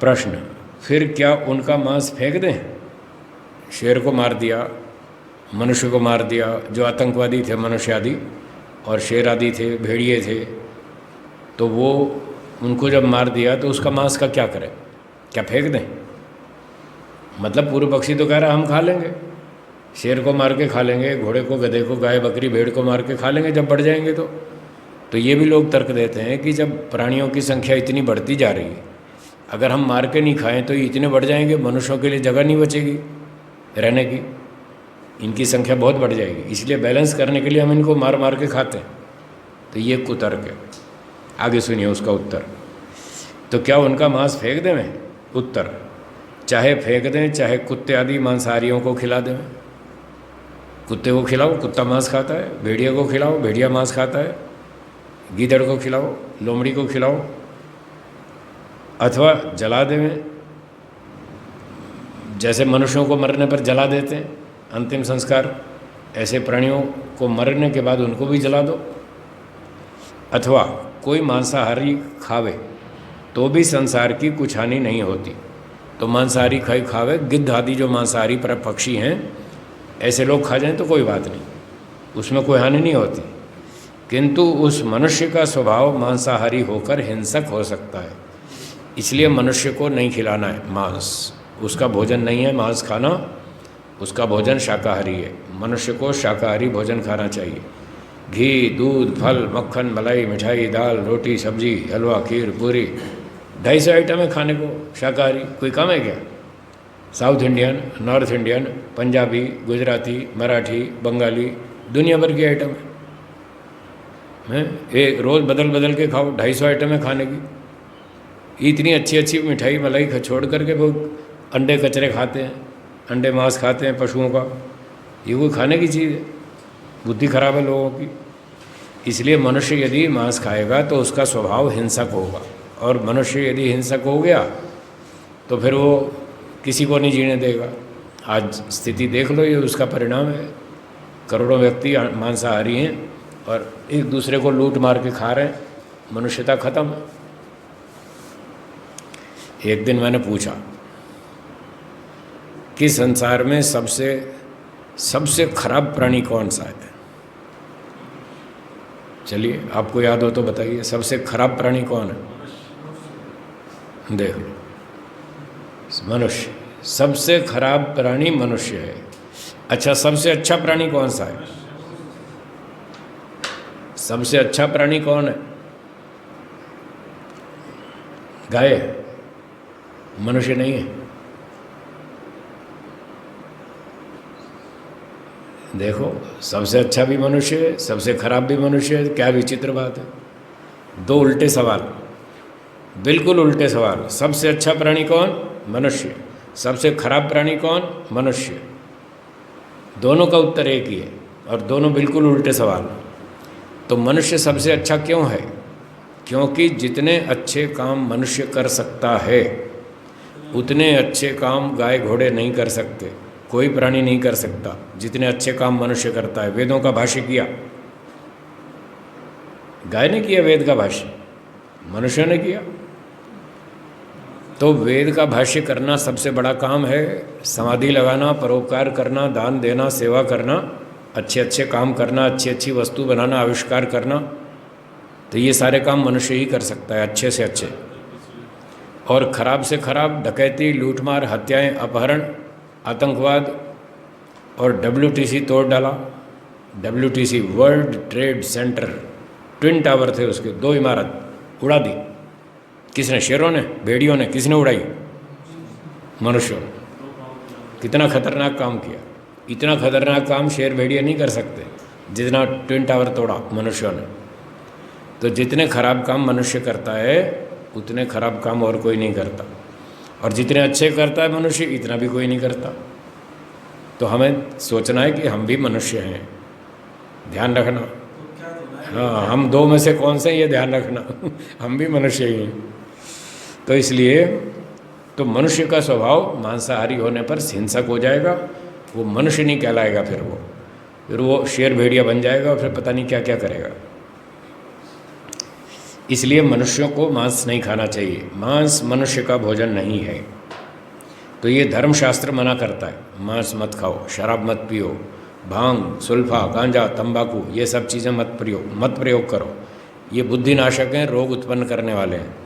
प्रश्न, फिर क्या उनका मांस फेंक दें? शेर को मार दिया, मनुष्य को मार दिया, जो आतंकवादी थे मनुष्य आदि और शेर आदि थे, भेड़िए थे, तो वो उनको जब मार दिया तो उसका मांस का क्या करें? क्या फेंक दें? मतलब पूर्व पक्षी तो कह रहा हम खा लेंगे, शेर को मार के खा लेंगे, घोड़े को, गधे को, गाय बकरी भेड़ को मार के खा लेंगे जब बढ़ जाएंगे तो ये भी लोग तर्क देते हैं कि जब प्राणियों की संख्या इतनी बढ़ती जा रही है, अगर हम मार के नहीं खाएं तो ये इतने बढ़ जाएंगे, मनुष्यों के लिए जगह नहीं बचेगी रहने की, इनकी संख्या बहुत बढ़ जाएगी, इसलिए बैलेंस करने के लिए हम इनको मार मार के खाते हैं। तो ये कुतर्क है। आगे सुनिए उसका उत्तर। तो क्या उनका मांस फेंक दें? उत्तर, चाहे फेंक दें चाहे कुत्ते आदि मांसाहारियों को खिला दें। कुत्ते को खिलाओ, कुत्ता मांस खाता है, भेड़िया को खिलाओ, भेड़िया मांस खाता है, गीदड़ को खिलाओ, लोमड़ी को खिलाओ, अथवा जला दें, जैसे मनुष्यों को मरने पर जला देते हैं अंतिम संस्कार, ऐसे प्राणियों को मरने के बाद उनको भी जला दो। अथवा कोई मांसाहारी खावे तो भी संसार की कुछ हानि नहीं होती। तो मांसाहारी खावे, गिद्ध आदि जो मांसाहारी पर पक्षी हैं, ऐसे लोग खा जाएं तो कोई बात नहीं, उसमें कोई हानि नहीं होती। किंतु उस मनुष्य का स्वभाव मांसाहारी होकर हिंसक हो सकता है, इसलिए मनुष्य को नहीं खिलाना है मांस। उसका भोजन नहीं है मांस खाना, उसका भोजन शाकाहारी है। मनुष्य को शाकाहारी भोजन खाना चाहिए। घी, दूध, फल, मक्खन, मलाई, मिठाई, दाल, रोटी, सब्जी, हलवा, खीर, पूरी, 250 आइटम है खाने को शाकाहारी। कोई कम है क्या? South Indian, north Indian, Punjabi, Gujarati, Marathi, Bengali, दुनिया भर की आइटम है। एक रोज़ बदल बदल के खाओ, 250 आइटम है खाने की। इतनी अच्छी अच्छी मिठाई मलाई छोड़ करके वो अंडे कचरे खाते हैं, अंडे मांस खाते हैं पशुओं का। ये कोई खाने की चीज़ है? बुद्धि खराब है लोगों की। इसलिए मनुष्य यदि मांस खाएगा तो उसका स्वभाव हिंसक होगा, और मनुष्य यदि हिंसक हो गया तो फिर वो किसी को नहीं जीने देगा। आज स्थिति देख लो, ये उसका परिणाम है। करोड़ों व्यक्ति मांसाहारी हैं और एक दूसरे को लूट मार के खा रहे हैं, मनुष्यता खत्म। एक दिन मैंने पूछा कि संसार में सबसे खराब प्राणी कौन सा है? चलिए आपको याद हो तो बताइए, सबसे खराब प्राणी कौन है? देख लो, मनुष्य। सबसे खराब प्राणी मनुष्य है। अच्छा, सबसे अच्छा प्राणी कौन सा है? सबसे अच्छा प्राणी कौन है? गाय, मनुष्य नहीं है। देखो, सबसे अच्छा भी मनुष्य है, सबसे खराब भी मनुष्य है। क्या विचित्र बात है। दो उल्टे सवाल, बिल्कुल उल्टे सवाल। सबसे अच्छा प्राणी कौन? मनुष्य। सबसे खराब प्राणी कौन? मनुष्य। दोनों का उत्तर एक ही है और दोनों बिल्कुल उल्टे सवाल। तो मनुष्य सबसे अच्छा क्यों है? क्योंकि जितने अच्छे काम मनुष्य कर सकता है उतने अच्छे काम गाय घोड़े नहीं कर सकते, कोई प्राणी नहीं कर सकता जितने अच्छे काम मनुष्य करता है। वेदों का भाष्य किया, गाय ने किया वेद का भाष्य, मनुष्य ने किया। तो वेद का भाष्य करना सबसे बड़ा काम है। समाधि लगाना, परोपकार करना, दान देना, सेवा करना, अच्छे अच्छे काम करना, अच्छी अच्छी वस्तु बनाना, आविष्कार करना, तो ये सारे काम मनुष्य ही कर सकता है अच्छे से अच्छे। और खराब से खराब डकैती, लूटमार, हत्याएं, अपहरण, आतंकवाद और WTC तोड़ डाला। WTC world trade centre, twin tower थे उसके, 2 इमारत उड़ा दी। किसने? शेरों ने, भेड़ियों ने? किसने उड़ाई? मनुष्यों ने। कितना खतरनाक काम किया। इतना खतरनाक काम शेर भेड़िए नहीं कर सकते जितना ट्विन टावर तोड़ा मनुष्यों ने। तो जितने खराब काम मनुष्य करता है उतने खराब काम और कोई नहीं करता, और जितने अच्छे करता है मनुष्य इतना भी कोई नहीं करता। तो हमें सोचना है कि हम भी मनुष्य हैं, ध्यान रखना। हाँ, हम दो में से कौन से हैं ये ध्यान रखना हम भी मनुष्य ही हैं। तो इसलिए तो मनुष्य का स्वभाव मांसाहारी होने पर हिंसक हो जाएगा, वो मनुष्य नहीं कहलाएगा, फिर वो शेर भेड़िया बन जाएगा और फिर पता नहीं क्या क्या करेगा। इसलिए मनुष्यों को मांस नहीं खाना चाहिए, मांस मनुष्य का भोजन नहीं है। तो ये धर्मशास्त्र मना करता है, मांस मत खाओ, शराब मत पियो, भांग, सुल्फा, गांजा, तंबाकू ये सब चीज़ें मत प्रयोग करो, ये बुद्धिनाशक हैं, रोग उत्पन्न करने वाले हैं।